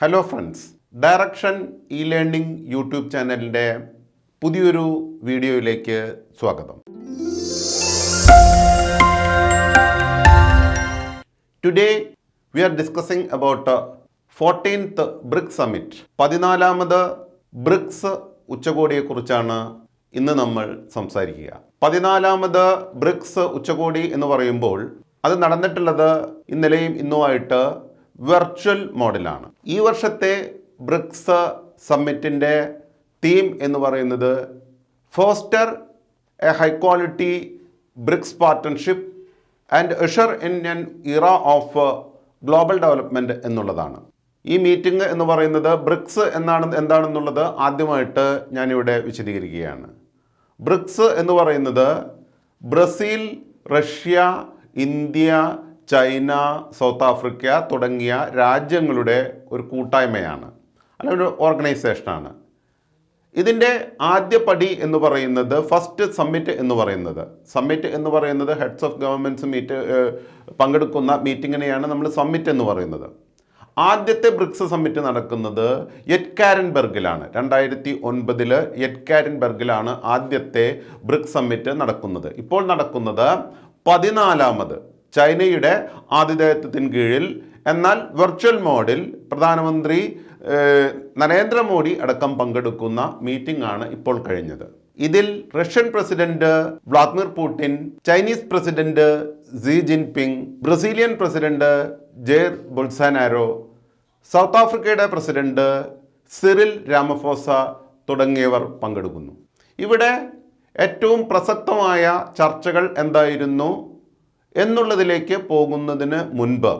Hello friends, direction E learning YouTube ചാനലിൻ്റെ പുതിയൊരു വീഡിയോയിലേക്ക് സ്വാഗതം. Today we are discussing about 14th BRICS Summit. 14ാമത് ബ്രിക്സ് ഉച്ചകോടിയെക്കുറിച്ചാണ് ഇന്ന് നമ്മൾ സംസാരിക്കുക. 14ാമത് ബ്രിക്സ് ഉച്ചകോടി എന്ന് പറയുമ്പോൾ അത് നടന്നിട്ടുള്ളത് ഇന്നലെയും ഇന്നുമായിട്ട് വെർച്വൽ മോഡിലാണ്. ഈ വർഷത്തെ ബ്രിക്സ് സമ്മിറ്റിൻ്റെ തീം എന്ന് പറയുന്നത് foster a high quality BRICS partnership and usher in an era of global development എന്നുള്ളതാണ്. ഈ മീറ്റിംഗ് എന്ന് പറയുന്നത് ബ്രിക്സ് എന്താണെന്നുള്ളത് ആദ്യമായിട്ട് ഞാനിവിടെ വിശദീകരിക്കുകയാണ്. ബ്രിക്സ് എന്ന് പറയുന്നത് Brazil, Russia, India, China, South Africa തുടങ്ങിയ രാജ്യങ്ങളുടെ ഒരു കൂട്ടായ്മയാണ്, അല്ലെങ്കിൽ ഒരു ഓർഗനൈസേഷനാണ്. ഇതിൻ്റെ ആദ്യ പടി എന്ന് പറയുന്നത് ഫസ്റ്റ് സമ്മിറ്റ് എന്ന് പറയുന്നത് ഹെഡ്സ് ഓഫ് ഗവൺമെൻറ്റ്സ് പങ്കെടുക്കുന്ന മീറ്റിങ്ങിനെയാണ് നമ്മൾ സമ്മിറ്റ് എന്ന് പറയുന്നത്. ആദ്യത്തെ ബ്രിക്സ് സമ്മിറ്റ് നടക്കുന്നത് യെറ്റ്കാരൻബർഗിലാണ്. 2009 യെറ്റ്കാരൻബർഗിലാണ് ആദ്യത്തെ ബ്രിക്സ് സമ്മിറ്റ് നടക്കുന്നത്. ഇപ്പോൾ നടക്കുന്നത് 14ാമത് ചൈനയുടെ ആതിഥേയത്വത്തിന് കീഴിൽ, എന്നാൽ വെർച്വൽ മോഡിൽ പ്രധാനമന്ത്രി നരേന്ദ്രമോദി അടക്കം പങ്കെടുക്കുന്ന മീറ്റിംഗ് ആണ് ഇപ്പോൾ കഴിഞ്ഞത്. ഇതിൽ Russian president Vladimir Putin, Chinese president C Jinping, Brazilian president Jair Bolsonaro, south ആഫ്രിക്കയുടെ പ്രസിഡന്റ് സിറിൽ രാമഫോസ തുടങ്ങിയവർ പങ്കെടുക്കുന്നു. ഇവിടെ ഏറ്റവും പ്രസക്തമായ ചർച്ചകൾ എന്തായിരുന്നു എന്നുള്ളതിലേക്ക് പോകുന്നതിന് മുൻപ്,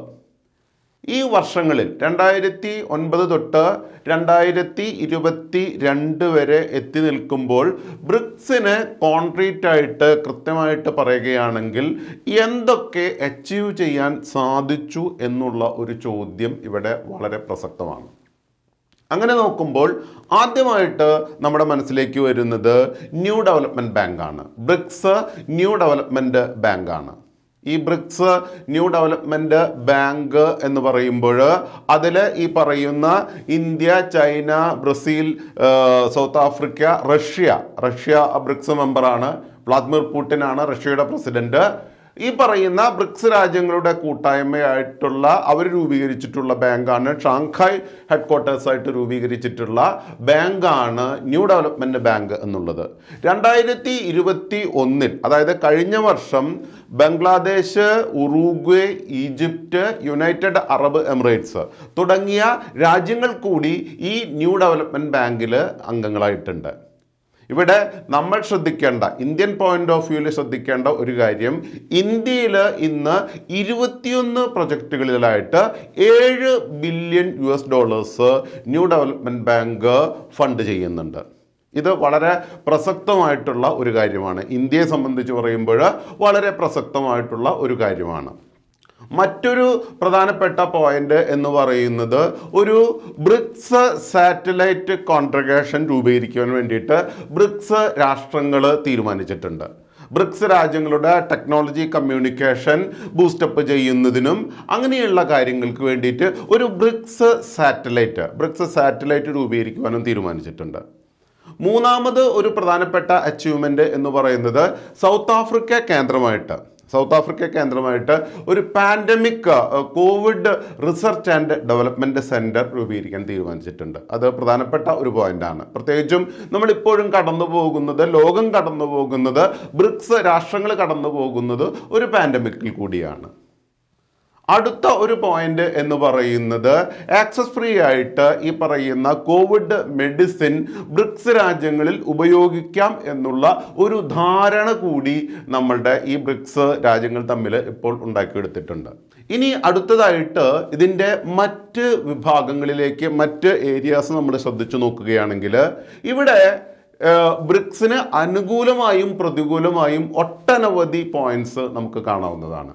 ഈ വർഷങ്ങളിൽ 2009 തൊട്ട് 2022 വരെ എത്തി നിൽക്കുമ്പോൾ ബ്രിക്സിന് കോൺക്രീറ്റ് ആയിട്ട് കൃത്യമായിട്ട് പറയുകയാണെങ്കിൽ എന്തൊക്കെ അച്ചീവ് ചെയ്യാൻ സാധിച്ചു എന്നുള്ള ഒരു ചോദ്യം ഇവിടെ വളരെ പ്രസക്തമാണ്. അങ്ങനെ നോക്കുമ്പോൾ ആദ്യമായിട്ട് നമ്മുടെ മനസ്സിലേക്ക് വരുന്നത് ന്യൂ ഡെവലപ്മെൻറ്റ് ബാങ്കാണ്. ബ്രിക്സ് ന്യൂ ഡെവലപ്മെൻറ്റ് ബാങ്കാണ്. ഈ ബ്രിക്സ് ന്യൂ ഡെവലപ്മെൻറ്റ് ബാങ്ക് എന്ന് പറയുമ്പോൾ അതിൽ ഈ പറയുന്ന India, China, Brazil, South Africa, Russia BRICS മെമ്പറാണ്. വ്ളാദിമിർ പുടിനാണ് റഷ്യയുടെ പ്രസിഡന്റ്. ഈ പറയുന്ന ബ്രിക്സ് രാജ്യങ്ങളുടെ കൂട്ടായ്മയായിട്ടുള്ള അവർ രൂപീകരിച്ചിട്ടുള്ള ബാങ്കാണ്, ഷാങ്ഹായ് ഹെഡ്ക്വാർട്ടേഴ്സായിട്ട് രൂപീകരിച്ചിട്ടുള്ള ബാങ്കാണ് ന്യൂ ഡെവലപ്മെൻറ്റ് ബാങ്ക് എന്നുള്ളത്. 2021 അതായത് കഴിഞ്ഞ വർഷം Bangladesh, Uruguay, Egypt, United Arab Emirates തുടങ്ങിയ രാജ്യങ്ങൾ കൂടി ഈ ന്യൂ ഡെവലപ്മെൻറ്റ് ബാങ്കിൽ അംഗങ്ങളായിട്ടുണ്ട്. ഇവിടെ നമ്മൾ ശ്രദ്ധിക്കേണ്ട, ഇന്ത്യൻ പോയിന്റ് ഓഫ് വ്യൂവിൽ ശ്രദ്ധിക്കേണ്ട ഒരു കാര്യം, ഇന്ത്യയിൽ ഇന്ന് 21 പ്രൊജക്റ്റുകളിലായിട്ട് $7 billion new development bank fund ചെയ്യുന്നുണ്ട്. ഇത് വളരെ പ്രസക്തമായിട്ടുള്ള ഒരു കാര്യമാണ്. ഇന്ത്യയെ സംബന്ധിച്ച് പറയുമ്പോൾ വളരെ പ്രസക്തമായിട്ടുള്ള ഒരു കാര്യമാണ്. മറ്റൊരു പ്രധാനപ്പെട്ട പോയിന്റ് എന്ന് പറയുന്നത്, ഒരു ബ്രിക്സ് സാറ്റലൈറ്റ് കോൺഗ്രിഗേഷൻ രൂപീകരിക്കാൻ വേണ്ടിയിട്ട് ബ്രിക്സ് രാഷ്ട്രങ്ങൾ തീരുമാനിച്ചിട്ടുണ്ട്. ബ്രിക്സ് രാജ്യങ്ങളുടെ ടെക്നോളജി കമ്മ്യൂണിക്കേഷൻ ബൂസ്റ്റപ്പ് ചെയ്യുന്നതിനും അങ്ങനെയുള്ള കാര്യങ്ങൾക്ക് വേണ്ടിയിട്ട് ഒരു ബ്രിക്സ് സാറ്റലൈറ്റ് രൂപീകരിക്കുവാനും തീരുമാനിച്ചിട്ടുണ്ട്. മൂന്നാമത് ഒരു പ്രധാനപ്പെട്ട അച്ചീവ്മെൻ്റ് എന്ന് പറയുന്നത് സൗത്ത് ആഫ്രിക്ക കേന്ദ്രമായിട്ട് ഒരു pandemic Covid research and development centre രൂപീകരിക്കാൻ തീരുമാനിച്ചിട്ടുണ്ട്. അത് പ്രധാനപ്പെട്ട ഒരു പോയിന്റാണ്. പ്രത്യേകിച്ചും നമ്മളിപ്പോഴും ലോകം കടന്നു പോകുന്നത്, ബ്രിക്സ് രാഷ്ട്രങ്ങൾ കടന്നു പോകുന്നത് ഒരു പാൻഡമിക്കിൽ കൂടിയാണ്. അടുത്ത ഒരു പോയിന്റ് എന്ന് പറയുന്നത്, ആക്സസ് ഫ്രീ ആയിട്ട് ഈ പറയുന്ന കോവിഡ് മെഡിസിൻ ബ്രിക്സ് രാജ്യങ്ങളിൽ ഉപയോഗിക്കാം എന്നുള്ള ഒരു ധാരണ കൂടി നമ്മളുടെ ഈ ബ്രിക്സ് രാജ്യങ്ങൾ തമ്മിൽ ഇപ്പോൾ ഉണ്ടാക്കിയെടുത്തിട്ടുണ്ട്. ഇനി അടുത്തതായിട്ട് ഇതിൻ്റെ മറ്റ് വിഭാഗങ്ങളിലേക്ക്, മറ്റ് ഏരിയാസ് നമ്മൾ ശ്രദ്ധിച്ചു നോക്കുകയാണെങ്കിൽ, ഇവിടെ ബ്രിക്സിന് അനുകൂലമായും പ്രതികൂലമായും ഒട്ടനവധി പോയിന്റ്സ് നമുക്ക് കാണാവുന്നതാണ്.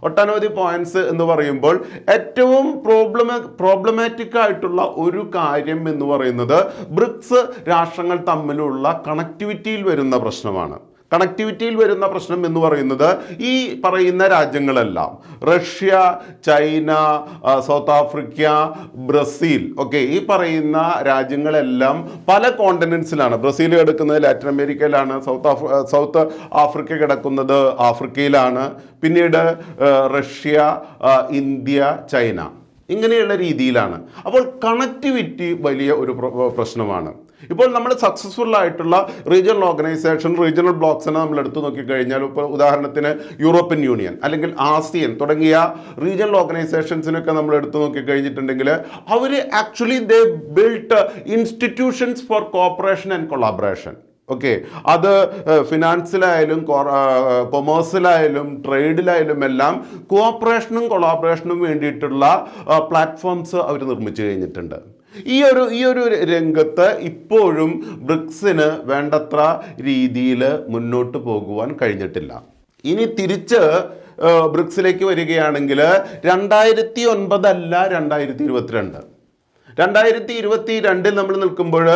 ഒട്ടനവധി പോയിന്റ്സ് എന്ന് പറയുമ്പോൾ ഏറ്റവും പ്രോബ്ലമാറ്റിക് ആയിട്ടുള്ള ഒരു കാര്യം എന്ന് പറയുന്നത് ബ്രിക്സ് രാഷ്ട്രങ്ങൾ തമ്മിലുള്ള കണക്ടിവിറ്റിയിൽ വരുന്ന പ്രശ്നമാണ്. കണക്ടിവിറ്റിയിൽ വരുന്ന പ്രശ്നം എന്ന് പറയുന്നത് ഈ പറയുന്ന രാജ്യങ്ങളെല്ലാം Russia, China, South Africa, Brazil, okay, ഈ പറയുന്ന രാജ്യങ്ങളെല്ലാം പല കോണ്ടിനെൻസിലാണ്. ബ്രസീൽ കിടക്കുന്നത് ലാറ്റിൻ അമേരിക്കയിലാണ്, സൗത്ത് ആഫ്രിക്ക കിടക്കുന്നത് ആഫ്രിക്കയിലാണ്, പിന്നീട് റഷ്യ, ഇന്ത്യ, ചൈന, ഇങ്ങനെയുള്ള രീതിയിലാണ്. അപ്പോൾ കണക്ടിവിറ്റി വലിയ ഒരു പ്രശ്നമാണ്. ഇപ്പോൾ നമ്മൾ സക്സസ്ഫുൾ ആയിട്ടുള്ള റീജിയണൽ ഓർഗനൈസേഷൻ, റീജിയണൽ ബ്ലോക്സിനെ നമ്മൾ എടുത്തു നോക്കിക്കഴിഞ്ഞാൽ, ഇപ്പോൾ ഉദാഹരണത്തിന് യൂറോപ്യൻ യൂണിയൻ അല്ലെങ്കിൽ ആസിയൻ തുടങ്ങിയ റീജിയണൽ ഓർഗനൈസേഷൻസിനൊക്കെ നമ്മൾ എടുത്തു നോക്കിക്കഴിഞ്ഞിട്ടുണ്ടെങ്കിൽ അവർ actually they built institutions for cooperation and collaboration. Okay, അത് ഫിനാൻസിലായാലും കൊമേഴ്സിലായാലും ട്രേഡിലായാലും എല്ലാം കോഓപ്പറേഷനും കൊളാബറേഷനും വേണ്ടിയിട്ടുള്ള പ്ലാറ്റ്ഫോംസ് അവർ നിർമ്മിച്ചു കഴിഞ്ഞിട്ടുണ്ട്. ഈ ഒരു രംഗത്ത് ഇപ്പോഴും ബ്രിക്സിന് വേണ്ടത്ര രീതിയിൽ മുന്നോട്ട് പോകുവാൻ കഴിഞ്ഞിട്ടില്ല. ഇനി തിരിച്ച് ബ്രിക്സിലേക്ക് വരികയാണെങ്കിൽ 2009 അല്ല 2022. 2022 നമ്മൾ നിൽക്കുമ്പോൾ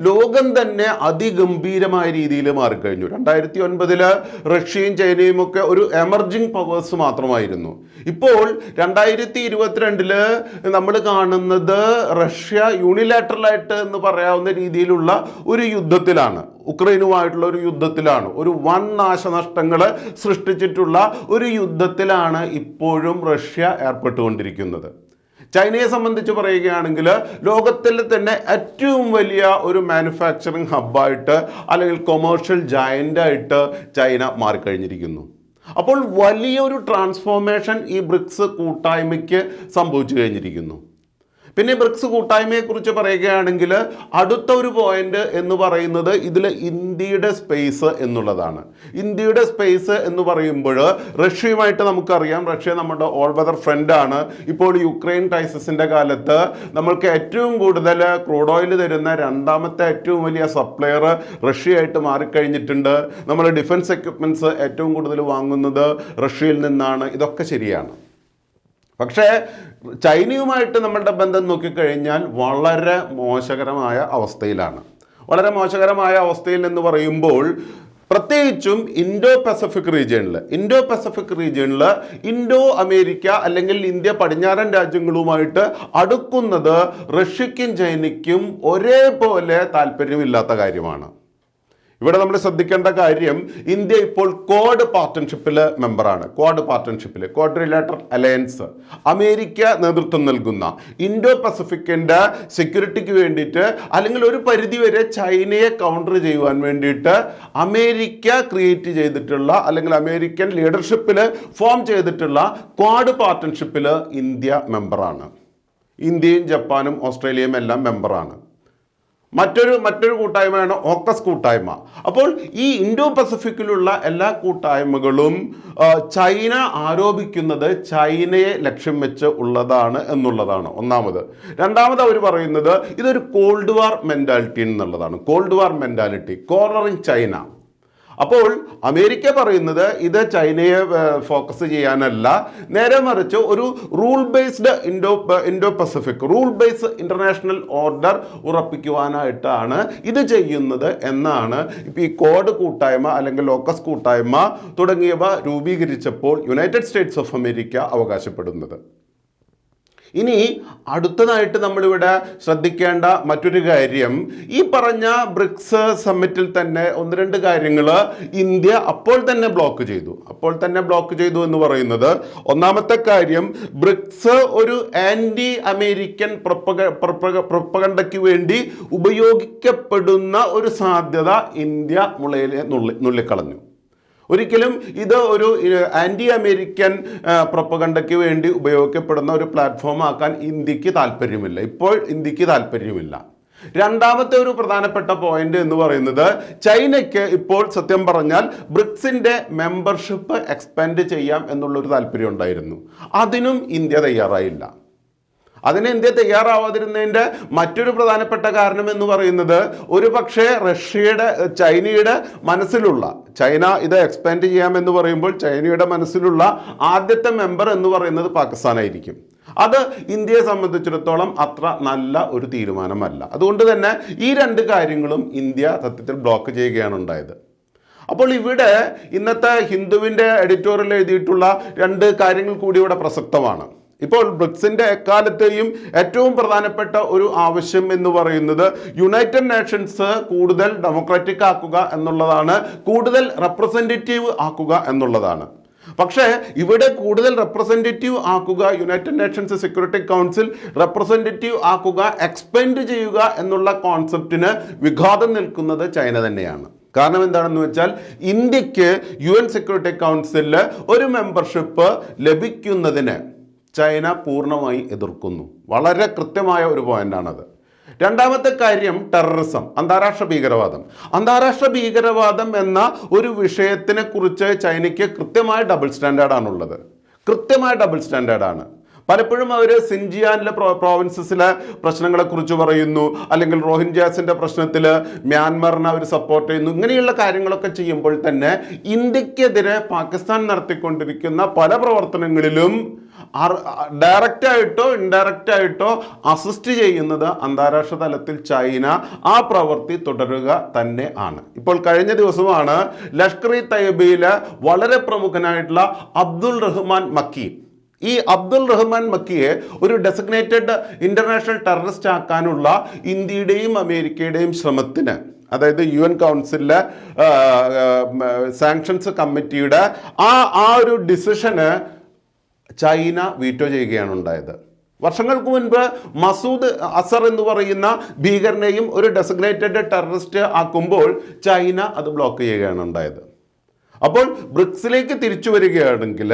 ലോകം തന്നെ അതിഗംഭീരമായ രീതിയിൽ മാറിക്കഴിഞ്ഞു. 2009 റഷ്യയും ചൈനയും ഒക്കെ ഒരു എമർജിങ് പവേഴ്സ് മാത്രമായിരുന്നു. ഇപ്പോൾ 2022 നമ്മൾ കാണുന്നത് റഷ്യ യൂണിലാറ്ററലായിട്ട് എന്ന് പറയാവുന്ന രീതിയിലുള്ള ഒരു യുദ്ധത്തിലാണ്, ഉക്രൈനുമായിട്ടുള്ള ഒരു യുദ്ധത്തിലാണ്, ഒരു വൻ നാശനഷ്ടങ്ങൾ സൃഷ്ടിച്ചിട്ടുള്ള ഒരു യുദ്ധത്തിലാണ് ഇപ്പോഴും റഷ്യ ഏർപ്പെട്ടുകൊണ്ടിരിക്കുന്നത്. ചൈനയെ സംബന്ധിച്ച് പറയുകയാണെങ്കിൽ ലോകത്തിലെ തന്നെ ഏറ്റവും വലിയ ഒരു മാനുഫാക്ചറിങ് ഹബ്ബായിട്ട് അല്ലെങ്കിൽ കൊമേഴ്ഷ്യൽ ജയൻ്റായിട്ട് ചൈന മാറിക്കഴിഞ്ഞിരിക്കുന്നു. അപ്പോൾ വലിയൊരു ട്രാൻസ്ഫോർമേഷൻ ഈ ബ്രിക്സ് കൂട്ടായ്മയ്ക്ക് സംഭവിച്ചു കഴിഞ്ഞിരിക്കുന്നു. പിന്നെ ബ്രിക്സ് കൂട്ടായ്മയെക്കുറിച്ച് പറയുകയാണെങ്കിൽ അടുത്ത ഒരു പോയിന്റ് എന്ന് പറയുന്നത് ഇതിൽ ഇന്ത്യയുടെ സ്പേസ് എന്നുള്ളതാണ്. ഇന്ത്യയുടെ സ്പേസ് എന്ന് പറയുമ്പോൾ റഷ്യയുമായിട്ട് നമുക്കറിയാം, റഷ്യ നമ്മുടെ ഓൾ വെതർ ഫ്രണ്ടാണ്. ഇപ്പോൾ യുക്രൈൻ ക്രൈസിസിൻ്റെ കാലത്ത് നമ്മൾക്ക് ഏറ്റവും കൂടുതൽ ക്രൂഡ് ഓയിൽ തരുന്ന രണ്ടാമത്തെ ഏറ്റവും വലിയ സപ്ലയർ റഷ്യയായിട്ട് മാറിക്കഴിഞ്ഞിട്ടുണ്ട്. നമ്മൾ ഡിഫൻസ് എക്യുപ്മെൻറ്റ്സ് ഏറ്റവും കൂടുതൽ വാങ്ങുന്നത് റഷ്യയിൽ നിന്നാണ്. ഇതൊക്കെ ശരിയാണ്. പക്ഷേ ചൈനയുമായിട്ട് നമ്മളുടെ ബന്ധം നോക്കിക്കഴിഞ്ഞാൽ വളരെ മോശകരമായ അവസ്ഥയിലാണ്. വളരെ മോശകരമായ അവസ്ഥയിൽ എന്ന് പറയുമ്പോൾ പ്രത്യേകിച്ചും ഇൻഡോ പസഫിക് റീജിയണിൽ ഇൻഡോ അമേരിക്ക അല്ലെങ്കിൽ ഇന്ത്യ പടിഞ്ഞാറൻ രാജ്യങ്ങളുമായിട്ട് അടുക്കുന്നത് റഷ്യയ്ക്കും ചൈനയ്ക്കും ഒരേപോലെ താല്പര്യമില്ലാത്ത കാര്യമാണ്. ഇവിടെ നമ്മൾ ശ്രദ്ധിക്കേണ്ട കാര്യം, ഇന്ത്യ ഇപ്പോൾ ക്വാഡ് പാർട്ട്ണർഷിപ്പിൽ മെമ്പറാണ്. ക്വാഡ്രിലാറ്ററൽ അലയൻസ്, അമേരിക്ക നേതൃത്വം നൽകുന്ന ഇൻഡോ പസഫിക്കിൻ്റെ സെക്യൂരിറ്റിക്ക് വേണ്ടിയിട്ട് അല്ലെങ്കിൽ ഒരു പരിധിവരെ ചൈനയെ കൗണ്ടർ ചെയ്യുവാൻ വേണ്ടിയിട്ട് അമേരിക്ക ക്രിയേറ്റ് ചെയ്തിട്ടുള്ള അല്ലെങ്കിൽ അമേരിക്കൻ ലീഡർഷിപ്പിൽ ഫോം ചെയ്തിട്ടുള്ള ക്വാഡ് പാർട്ട്ണർഷിപ്പിൽ ഇന്ത്യ മെമ്പറാണ്. ഇന്ത്യയും ജപ്പാനും ഓസ്ട്രേലിയയും എല്ലാം മെമ്പറാണ്. മറ്റൊരു കൂട്ടായ്മയാണ് ഓക്കസ് കൂട്ടായ്മ. അപ്പോൾ ഈ ഇൻഡോ പസഫിക്കിലുള്ള എല്ലാ കൂട്ടായ്മകളും ചൈന ആരോപിക്കുന്നത് ചൈനയെ ലക്ഷ്യം വെച്ച് ഉള്ളതാണ് എന്നുള്ളതാണ് ഒന്നാമത്. രണ്ടാമത് അവർ പറയുന്നത് ഇതൊരു കോൾഡ് വാർ മെൻറ്റാലിറ്റി എന്നുള്ളതാണ്. Cold war mentality, cornering China. അപ്പോൾ അമേരിക്ക പറയുന്നത് ഇത് ചൈനയെ ഫോക്കസ് ചെയ്യാനല്ല, നേരെ മറിച്ച് ഒരു rule based Indo Pacific, rule based international order ഉറപ്പിക്കുവാനായിട്ടാണ് ഇത് ചെയ്യുന്നത് എന്നാണ് ഇപ്പോൾ ഈ ക്വാഡ് കൂട്ടായ്മ അല്ലെങ്കിൽ ലോക്കസ് കൂട്ടായ്മ തുടങ്ങിയവ രൂപീകരിച്ചപ്പോൾ യുണൈറ്റഡ് സ്റ്റേറ്റ്സ് ഓഫ് അമേരിക്ക അവകാശപ്പെടുന്നത്. ഇനി അടുത്തതായിട്ട് നമ്മളിവിടെ ശ്രദ്ധിക്കേണ്ട മറ്റൊരു കാര്യം, ഈ പറഞ്ഞ ബ്രിക്സ് സമ്മിറ്റിൽ തന്നെ ഒന്ന് രണ്ട് കാര്യങ്ങൾ ഇന്ത്യ അപ്പോൾ തന്നെ ബ്ലോക്ക് ചെയ്തു എന്ന് പറയുന്നത്, ഒന്നാമത്തെ കാര്യം, ബ്രിക്സ് ഒരു ആൻറ്റി അമേരിക്കൻ പ്രൊപ്പഗണ്ടയ്ക്ക് വേണ്ടി ഉപയോഗിക്കപ്പെടുന്ന ഒരു സാധ്യത ഇന്ത്യ മുളയിലെ നുള്ളിക്കളഞ്ഞു. ഒരിക്കലും ഇത് ഒരു ആൻറ്റി അമേരിക്കൻ പ്രൊപ്പഗണ്ടയ്ക്ക് വേണ്ടി ഉപയോഗിക്കപ്പെടുന്ന ഒരു പ്ലാറ്റ്ഫോം ആക്കാൻ ഇന്ത്യക്ക് താല്പര്യമില്ല. രണ്ടാമത്തെ ഒരു പ്രധാനപ്പെട്ട പോയിന്റ് എന്ന് പറയുന്നത്, ചൈനയ്ക്ക് ഇപ്പോൾ സത്യം പറഞ്ഞാൽ ബ്രിക്സിൻ്റെ മെമ്പർഷിപ്പ് എക്സ്പാൻഡ് ചെയ്യാം എന്നുള്ളൊരു താല്പര്യം ഉണ്ടായിരുന്നു. അതിനും ഇന്ത്യ തയ്യാറായില്ല. ഇന്ത്യ തയ്യാറാവാതിരുന്നതിൻ്റെ മറ്റൊരു പ്രധാനപ്പെട്ട കാരണം എന്ന് പറയുന്നത്, ഒരു പക്ഷേ ചൈനയുടെ മനസ്സിലുള്ള, ചൈന ഇത് എക്സ്പാൻഡ് ചെയ്യാമെന്ന് പറയുമ്പോൾ ചൈനയുടെ മനസ്സിലുള്ള ആദ്യത്തെ മെമ്പർ എന്ന് പറയുന്നത് പാകിസ്ഥാനായിരിക്കും. അത് ഇന്ത്യയെ സംബന്ധിച്ചിടത്തോളം അത്ര നല്ല ഒരു തീരുമാനമല്ല. അതുകൊണ്ട് തന്നെ ഈ രണ്ട് കാര്യങ്ങളും ഇന്ത്യ സത്യത്തിൽ ബ്ലോക്ക് ചെയ്യുകയാണ് ഉണ്ടായത്. അപ്പോൾ ഇവിടെ ഇന്നത്തെ ഹിന്ദുവിൻ്റെ എഡിറ്റോറിയൽ എഴുതിയിട്ടുള്ള 2 കാര്യങ്ങൾ കൂടി ഇവിടെ പ്രസക്തമാണ്. ഇപ്പോൾ ബ്രിക്സിൻ്റെ എക്കാലത്തെയും ഏറ്റവും പ്രധാനപ്പെട്ട ഒരു ആവശ്യം എന്ന് പറയുന്നത് യുണൈറ്റഡ് നേഷൻസ് കൂടുതൽ ഡെമോക്രാറ്റിക് ആക്കുക എന്നുള്ളതാണ്, കൂടുതൽ റെപ്രസെൻറ്റേറ്റീവ് ആക്കുക എന്നുള്ളതാണ്. പക്ഷേ ഇവിടെ കൂടുതൽ റെപ്രസെൻറ്റേറ്റീവ് ആക്കുക, United Nations security council representative ആക്കുക, എക്സ്പെൻഡ് ചെയ്യുക എന്നുള്ള കോൺസെപ്റ്റിന് വിഘാതം നിൽക്കുന്നത് ചൈന തന്നെയാണ്. കാരണം എന്താണെന്ന് വെച്ചാൽ ഇന്ത്യക്ക് UN സെക്യൂരിറ്റി കൗൺസിലിൽ ഒരു മെമ്പർഷിപ്പ് ലഭിക്കുന്നതിന് ചൈന പൂർണ്ണമായി എതിർക്കുന്നു. വളരെ കൃത്യമായ ഒരു പോയിന്റാണത്. രണ്ടാമത്തെ കാര്യം ടെററിസം, അന്താരാഷ്ട്ര ഭീകരവാദം. അന്താരാഷ്ട്ര ഭീകരവാദം എന്ന ഒരു വിഷയത്തിനെ കുറിച്ച് ചൈനയ്ക്ക് കൃത്യമായ ഡബിൾ സ്റ്റാൻഡേർഡാണുള്ളത്. കൃത്യമായ ഡബിൾ സ്റ്റാൻഡേർഡാണ്. പലപ്പോഴും അവർ സിൻജിയാനിലെ പ്രോവിൻസസിലെ പ്രശ്നങ്ങളെക്കുറിച്ച് പറയുന്നു, അല്ലെങ്കിൽ റോഹിൻഗ്യാസിൻ്റെ പ്രശ്നത്തിൽ മ്യാൻമറിനെ അവർ സപ്പോർട്ട് ചെയ്യുന്നു. ഇങ്ങനെയുള്ള കാര്യങ്ങളൊക്കെ ചെയ്യുമ്പോൾ തന്നെ ഇന്ത്യക്കെതിരെ പാകിസ്ഥാൻ നടത്തിക്കൊണ്ടിരിക്കുന്ന പല പ്രവർത്തനങ്ങളിലും ഡയറക്റ്റായിട്ടോ ഇൻഡയറക്റ്റായിട്ടോ അസിസ്റ്റ് ചെയ്യുന്നത് അന്താരാഷ്ട്ര തലത്തിൽ ചൈന ആ പ്രവൃത്തി തുടരുക തന്നെ ആണ്. ഇപ്പോൾ കഴിഞ്ഞ ദിവസമാണ് ലഷ്കർ ഇ തയ്യബയിലെ വളരെ പ്രമുഖനായിട്ടുള്ള അബ്ദുൾ റഹ്മാൻ മക്കി, ഈ അബ്ദുൾ റഹ്മാൻ മക്കിയെ ഒരു ഡെസിഗ്നേറ്റഡ് ഇന്റർനാഷണൽ ടെററിസ്റ്റ് ആക്കാനുള്ള ഇന്ത്യയുടെയും അമേരിക്കയുടെയും ശ്രമത്തിന്, അതായത് UN കൗൺസിലിലെ സാങ്ഷൻസ് കമ്മിറ്റിയുടെ ആ ഒരു ഡിസിഷന് ചൈന വീറ്റോ ചെയ്യുകയാണ് ഉണ്ടായത്. വർഷങ്ങൾക്ക് മുൻപ് മസൂദ് അസർ എന്ന് പറയുന്ന ഭീകരനെയും ഒരു ഡെസിഗ്നേറ്റഡ് ടെററിസ്റ്റ് ആക്കുമ്പോൾ ചൈന അത് ബ്ലോക്ക് ചെയ്യുകയാണ് ഉണ്ടായത്. അപ്പോൾ ബ്രിക്സിലേക്ക് തിരിച്ചു വരികയാണെങ്കിൽ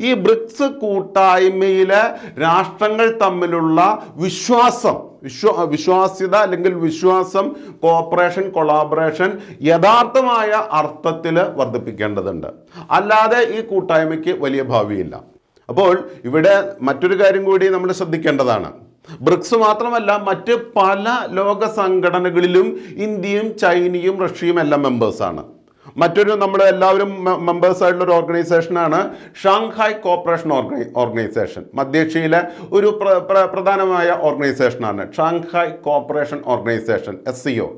ഈ ബ്രിക്സ് കൂട്ടായ്മയിലെ രാഷ്ട്രങ്ങൾ തമ്മിലുള്ള വിശ്വാസ്യത അല്ലെങ്കിൽ വിശ്വാസം, കോപ്പറേഷൻ, കൊളാബറേഷൻ യഥാർത്ഥമായ അർത്ഥത്തിൽ വർദ്ധിപ്പിക്കേണ്ടതുണ്ട്. അല്ലാതെ ഈ കൂട്ടായ്മയ്ക്ക് വലിയ ഭാവിയില്ല. അപ്പോൾ ഇവിടെ മറ്റൊരു കാര്യം കൂടി നമ്മൾ ശ്രദ്ധിക്കേണ്ടതാണ്. ബ്രിക്സ് മാത്രമല്ല, മറ്റ് പല ലോക സംഘടനകളിലും ഇന്ത്യയും ചൈനയും റഷ്യയും എല്ലാം മെമ്പേഴ്സാണ്. മറ്റൊരു നമ്മൾ എല്ലാവരും മെമ്പേഴ്സായിട്ടുള്ള ഒരു ഓർഗനൈസേഷനാണ് ഷാങ്ഹായ് കോപ്പറേഷൻ ഓർഗനൈസേഷൻ. മധ്യേഷ്യയിലെ ഒരു പ്രധാനമായ ഓർഗനൈസേഷനാണ് ഷാങ്ഹായ് കോപ്പറേഷൻ ഓർഗനൈസേഷൻ, SCO.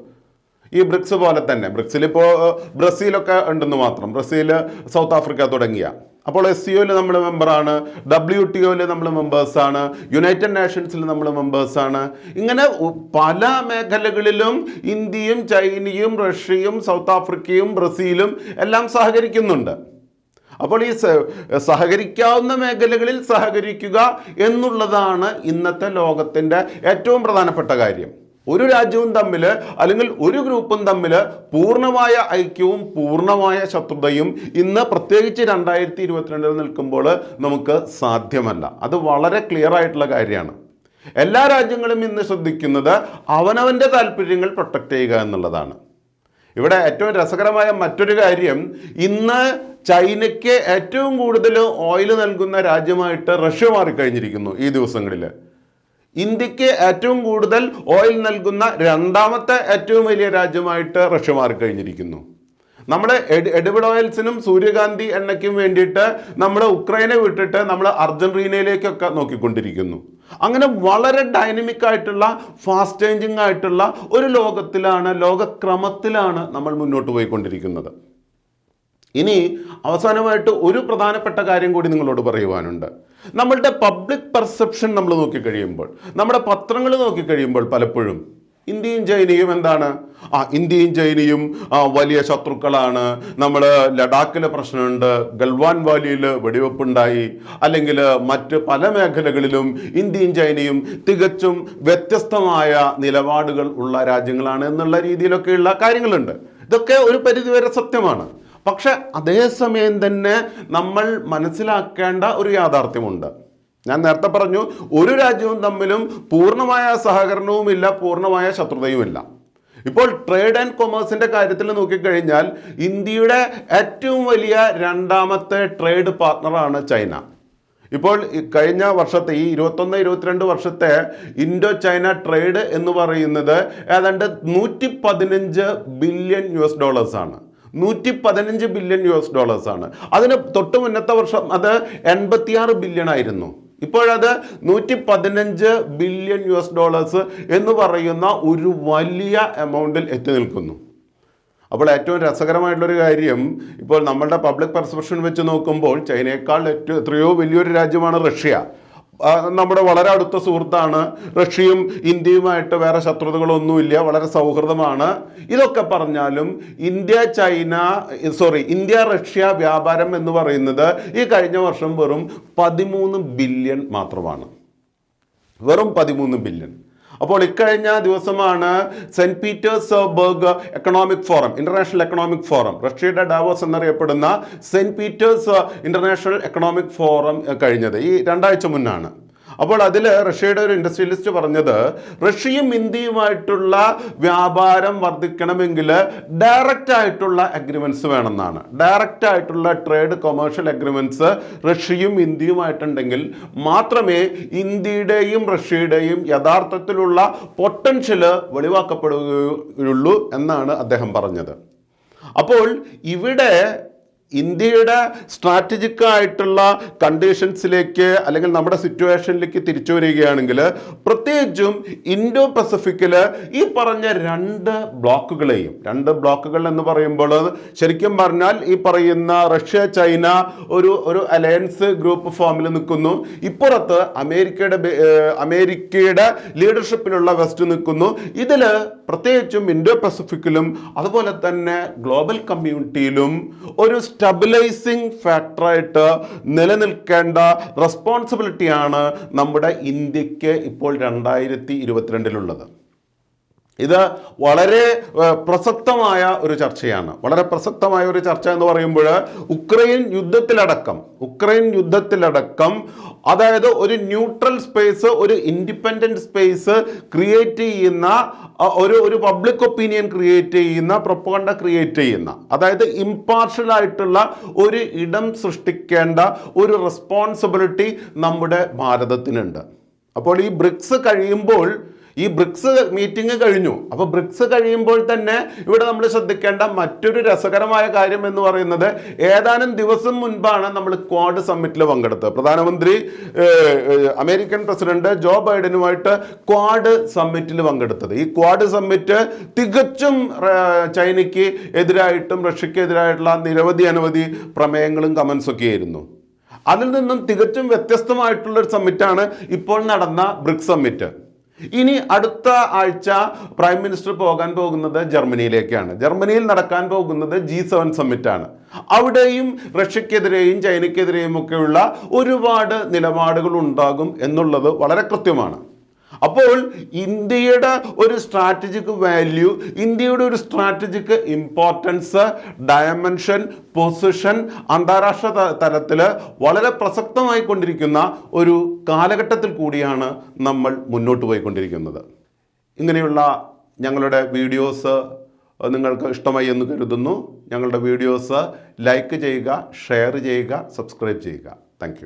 ഈ ബ്രിക്സ് പോലെ തന്നെ ബ്രിക്സിലിപ്പോൾ ബ്രസീലൊക്കെ ഉണ്ടെന്ന് മാത്രം, ബ്രസീൽ, സൗത്ത് ആഫ്രിക്ക തുടങ്ങിയ. അപ്പോൾ SCOയിൽ നമ്മൾ മെമ്പറാണ്, WTOയിൽ നമ്മൾ മെമ്പേഴ്സാണ്, യുണൈറ്റഡ് നേഷൻസിൽ നമ്മൾ മെമ്പേഴ്സാണ്. ഇങ്ങനെ പല മേഖലകളിലും ഇന്ത്യയും ചൈനയും റഷ്യയും സൗത്ത് ആഫ്രിക്കയും ബ്രസീലും എല്ലാം സഹകരിക്കുന്നുണ്ട്. അപ്പോൾ ഈ സഹകരിക്കാവുന്ന മേഖലകളിൽ സഹകരിക്കുക എന്നുള്ളതാണ് ഇന്നത്തെ ലോകത്തിൻ്റെ ഏറ്റവും പ്രധാനപ്പെട്ട കാര്യം. ഒരു രാജ്യവും തമ്മിൽ അല്ലെങ്കിൽ ഒരു ഗ്രൂപ്പും തമ്മിൽ പൂർണ്ണമായ ഐക്യവും പൂർണ്ണമായ ശത്രുതയും ഇന്ന് പ്രത്യേകിച്ച് 2022 നിൽക്കുമ്പോൾ നമുക്ക് സാധ്യമല്ല. അത് വളരെ ക്ലിയർ ആയിട്ടുള്ള കാര്യമാണ്. എല്ലാ രാജ്യങ്ങളും ഇന്ന് ശ്രദ്ധിക്കുന്നത് അവനവൻ്റെ താല്പര്യങ്ങൾ പ്രൊട്ടക്റ്റ് ചെയ്യുക എന്നുള്ളതാണ്. ഇവിടെ ഏറ്റവും രസകരമായ മറ്റൊരു കാര്യം, ഇന്ന് ചൈനയ്ക്ക് ഏറ്റവും കൂടുതൽ ഓയിൽ നൽകുന്ന രാജ്യമായിട്ട് റഷ്യ മാറിക്കഴിഞ്ഞിരിക്കുന്നു. ഈ ദിവസങ്ങളിൽ ഇന്ത്യക്ക് ഏറ്റവും കൂടുതൽ ഓയിൽ നൽകുന്ന രണ്ടാമത്തെ ഏറ്റവും വലിയ രാജ്യമായിട്ട് റഷ്യ മാറിക്കഴിഞ്ഞിരിക്കുന്നു. നമ്മുടെ എഡിബിൾ ഓയിൽസിനും സൂര്യകാന്തി എണ്ണയ്ക്കും വേണ്ടിയിട്ട് നമ്മൾ ഉക്രൈനെ വിട്ടിട്ട് നമ്മൾ അർജന്റീനയിലേക്കൊക്കെ നോക്കിക്കൊണ്ടിരിക്കുന്നു. അങ്ങനെ വളരെ ഡൈനമിക് ആയിട്ടുള്ള ഫാസ്റ്റ് ചേഞ്ചിങ് ആയിട്ടുള്ള ഒരു ലോകക്രമത്തിലാണ് നമ്മൾ മുന്നോട്ട് പോയിക്കൊണ്ടിരിക്കുന്നത്. ഇനി അവസാനമായിട്ട് ഒരു പ്രധാനപ്പെട്ട കാര്യം കൂടി നിങ്ങളോട് പറയുവാനുണ്ട്. നമ്മളുടെ പബ്ലിക് പെർസെപ്ഷൻ നമ്മൾ നോക്കിക്കഴിയുമ്പോൾ, നമ്മുടെ പത്രങ്ങൾ നോക്കിക്കഴിയുമ്പോൾ പലപ്പോഴും ഇന്ത്യയും ചൈനയും എന്താണ്, ഇന്ത്യയും ചൈനയും വലിയ ശത്രുക്കളാണ്, നമ്മൾ ലഡാക്കിലെ പ്രശ്നമുണ്ട്, ഗൽവാൻ വാലിയിൽ വെടിവെപ്പുണ്ടായി, അല്ലെങ്കിൽ മറ്റ് പല മേഖലകളിലും ഇന്ത്യയും ചൈനയും തികച്ചും വ്യത്യസ്തമായ നിലപാടുകൾ ഉള്ള രാജ്യങ്ങളാണ് എന്നുള്ള രീതിയിലൊക്കെയുള്ള കാര്യങ്ങളുണ്ട്. ഇതൊക്കെ ഒരു പരിധിവരെ സത്യമാണ്. പക്ഷെ അതേസമയം തന്നെ നമ്മൾ മനസ്സിലാക്കേണ്ട ഒരു യാഥാർത്ഥ്യമുണ്ട്. ഞാൻ നേരത്തെ പറഞ്ഞു, ഒരു രാജ്യവും തമ്മിലും പൂർണ്ണമായ സഹകരണവുമില്ല, പൂർണ്ണമായ ശത്രുതയുമില്ല. ഇപ്പോൾ ട്രേഡ് ആൻഡ് കൊമേഴ്സിൻ്റെ കാര്യത്തിൽ നോക്കിക്കഴിഞ്ഞാൽ ഇന്ത്യയുടെ ഏറ്റവും വലിയ രണ്ടാമത്തെ ട്രേഡ് പാർട്ണറാണ് ചൈന. ഇപ്പോൾ കഴിഞ്ഞ വർഷത്തെ ഈ 21-22 വർഷത്തെ ഇൻഡോ ചൈന ട്രേഡ് എന്ന് പറയുന്നത് ഏതാണ്ട് $115 ബില്യൺ ആണ്. $115 ബില്യൺ ആണ്. അതിന് തൊട്ട് മുന്നത്തെ വർഷം അത് 86 ബില്യൺ ആയിരുന്നു. ഇപ്പോഴത് $115 ബില്യൺ എന്ന് പറയുന്ന ഒരു വലിയ എമൗണ്ടിൽ എത്തി നിൽക്കുന്നു. അപ്പോൾ ഏറ്റവും രസകരമായിട്ടുള്ളൊരു കാര്യം, ഇപ്പോൾ നമ്മളുടെ പബ്ലിക് പെർസെപ്ഷൻ വെച്ച് നോക്കുമ്പോൾ ചൈനയേക്കാൾ എത്രയോ വലിയൊരു രാജ്യമാണ് റഷ്യ. നമ്മുടെ വളരെ അടുത്ത സുഹൃത്താണ്. റഷ്യയും ഇന്ത്യയുമായിട്ട് വേറെ ശത്രുതകളൊന്നുമില്ല, വളരെ സൗഹൃദമാണ്. ഇതൊക്കെ പറഞ്ഞാലും ഇന്ത്യ റഷ്യ വ്യാപാരം എന്ന് പറയുന്നത് ഈ കഴിഞ്ഞ വർഷം വെറും 13 ബില്യൺ മാത്രമാണ്. വെറും 13 ബില്യൺ. അപ്പോൾ ഇക്കഴിഞ്ഞ ദിവസമാണ് Saint Petersburg economic forum, international economic forum, റഷ്യയുടെ ഡാവോസ് എന്നറിയപ്പെടുന്ന Saint Peters international economic forum കഴിഞ്ഞത് ഈ 2 ആഴ്ച മുന്നാണ്. അപ്പോൾ അതിൽ റഷ്യയുടെ ഒരു ഇൻഡസ്ട്രിയലിസ്റ്റ് പറഞ്ഞത്, റഷ്യയും ഇന്ത്യയുമായിട്ടുള്ള വ്യാപാരം വർദ്ധിക്കണമെങ്കിൽ ഡയറക്റ്റ് ആയിട്ടുള്ള അഗ്രിമെന്റ്സ് വേണമെന്നാണ്. ഡയറക്റ്റ് ആയിട്ടുള്ള ട്രേഡ് കൊമേഴ്ഷ്യൽ അഗ്രിമെന്റ്സ് റഷ്യയും ഇന്ത്യയുമായിട്ടുണ്ടെങ്കിൽ മാത്രമേ ഇന്ത്യയുടെയും റഷ്യയുടെയും യഥാർത്ഥത്തിലുള്ള പൊട്ടൻഷ്യൽ വെളിവാക്കപ്പെടുകയുള്ളൂ എന്നാണ് അദ്ദേഹം പറഞ്ഞത്. അപ്പോൾ ഇവിടെ ഇന്ത്യയുടെ സ്ട്രാറ്റജിക് ആയിട്ടുള്ള കണ്ടീഷൻസിലേക്ക് അല്ലെങ്കിൽ നമ്മുടെ സിറ്റുവേഷനിലേക്ക് തിരിച്ചു വരികയാണെങ്കിൽ, പ്രത്യേകിച്ചും ഇൻഡോ പസഫിക്കിൽ ഈ പറഞ്ഞ 2 ബ്ലോക്കുകൾ എന്ന് പറയുമ്പോൾ ശരിക്കും പറഞ്ഞാൽ ഈ പറയുന്ന റഷ്യ ചൈന ഒരു അലയൻസ് ഗ്രൂപ്പ് ഫോമിൽ നിൽക്കുന്നു. ഇപ്പുറത്ത് അമേരിക്കയുടെ ലീഡർഷിപ്പിലുള്ള വെസ്റ്റ് നിൽക്കുന്നു. ഇതിൽ പ്രത്യേകിച്ചും ഇൻഡോ പസഫിക്കിലും അതുപോലെ തന്നെ ഗ്ലോബൽ കമ്മ്യൂണിറ്റിയിലും ഒരു സ്റ്റെബിലൈസിങ് ഫാക്ടറായിട്ട് നിലനിൽക്കേണ്ട റെസ്പോൺസിബിലിറ്റിയാണ് നമ്മുടെ ഇന്ത്യക്ക് ഇപ്പോൾ 2022 ഇത് വളരെ പ്രസക്തമായ ഒരു ചർച്ചയാണ്. വളരെ പ്രസക്തമായ ഒരു ചർച്ച എന്ന് പറയുമ്പോൾ ഉക്രൈൻ യുദ്ധത്തിലടക്കം അതായത് ഒരു ന്യൂട്രൽ സ്പേസ്, ഒരു ഇൻഡിപെൻഡന്റ് സ്പേസ് ക്രിയേറ്റ് ചെയ്യുന്ന, ഒരു പബ്ലിക് ഒപ്പീനിയൻ ക്രിയേറ്റ് ചെയ്യുന്ന, പ്രൊപ്പഗണ്ട ക്രിയേറ്റ് ചെയ്യുന്ന, അതായത് ഇംപാർഷ്യൽ ആയിട്ടുള്ള ഒരു ഇടം സൃഷ്ടിക്കേണ്ട ഒരു റെസ്പോൺസിബിലിറ്റി നമ്മുടെ ഭാരതത്തിനുണ്ട്. അപ്പോൾ ഈ ബ്രിക്സ് മീറ്റിംഗ് കഴിഞ്ഞു. അപ്പോൾ ബ്രിക്സ് കഴിയുമ്പോൾ തന്നെ ഇവിടെ നമ്മൾ ശ്രദ്ധിക്കേണ്ട മറ്റൊരു രസകരമായ കാര്യം എന്ന് പറയുന്നത്, ഏതാനും ദിവസം മുൻപാണ് നമ്മൾ ക്വാഡ് സമ്മിറ്റിൽ പങ്കെടുത്തത്. പ്രധാനമന്ത്രി അമേരിക്കൻ പ്രസിഡന്റ് ജോ ബൈഡനുമായിട്ട് ക്വാഡ് സമ്മിറ്റിൽ പങ്കെടുത്തത്. ഈ ക്വാഡ് സമ്മിറ്റ് തികച്ചും ചൈനയ്ക്ക് എതിരായിട്ടും റഷ്യക്ക് എതിരായിട്ടുള്ള അനവധി പ്രമേയങ്ങളും കമൻസൊക്കെ ആയിരുന്നു. അതിൽ നിന്നും തികച്ചും വ്യത്യസ്തമായിട്ടുള്ളൊരു സമ്മിറ്റാണ് ഇപ്പോൾ നടന്ന ബ്രിക്സ് സമ്മിറ്റ്. ഇനി അടുത്ത ആഴ്ച പ്രൈം മിനിസ്റ്റർ പോകാൻ പോകുന്നത് ജർമ്മനിയിലേക്കാണ്. ജർമ്മനിയിൽ നടക്കാൻ പോകുന്നത് G7 സമ്മിറ്റാണ്. അവിടെയും റഷ്യക്കെതിരെയും ചൈനയ്ക്കെതിരെയും ഒക്കെയുള്ള ഒരുപാട് നിലപാടുകൾ ഉണ്ടാകും എന്നുള്ളത് വളരെ കൃത്യമാണ്. അപ്പോൾ ഇന്ത്യയുടെ ഒരു സ്ട്രാറ്റജിക് വാല്യൂ, ഇന്ത്യയുടെ ഒരു സ്ട്രാറ്റജിക് ഇമ്പോർട്ടൻസ്, ഡയമെൻഷൻ, പൊസിഷൻ അന്താരാഷ്ട്ര തലത്തിൽ വളരെ പ്രസക്തമായി കൊണ്ടിരിക്കുന്ന ഒരു കാലഘട്ടത്തിൽ കൂടിയാണ് നമ്മൾ മുന്നോട്ട് പോയിക്കൊണ്ടിരിക്കുന്നത്. ഇങ്ങനെയുള്ള ഞങ്ങളുടെ വീഡിയോസ് നിങ്ങൾക്ക് ഇഷ്ടമായി എന്ന് കരുതുന്നു. ഞങ്ങളുടെ വീഡിയോസ് ലൈക്ക് ചെയ്യുക, ഷെയർ ചെയ്യുക, സബ്സ്ക്രൈബ് ചെയ്യുക. താങ്ക്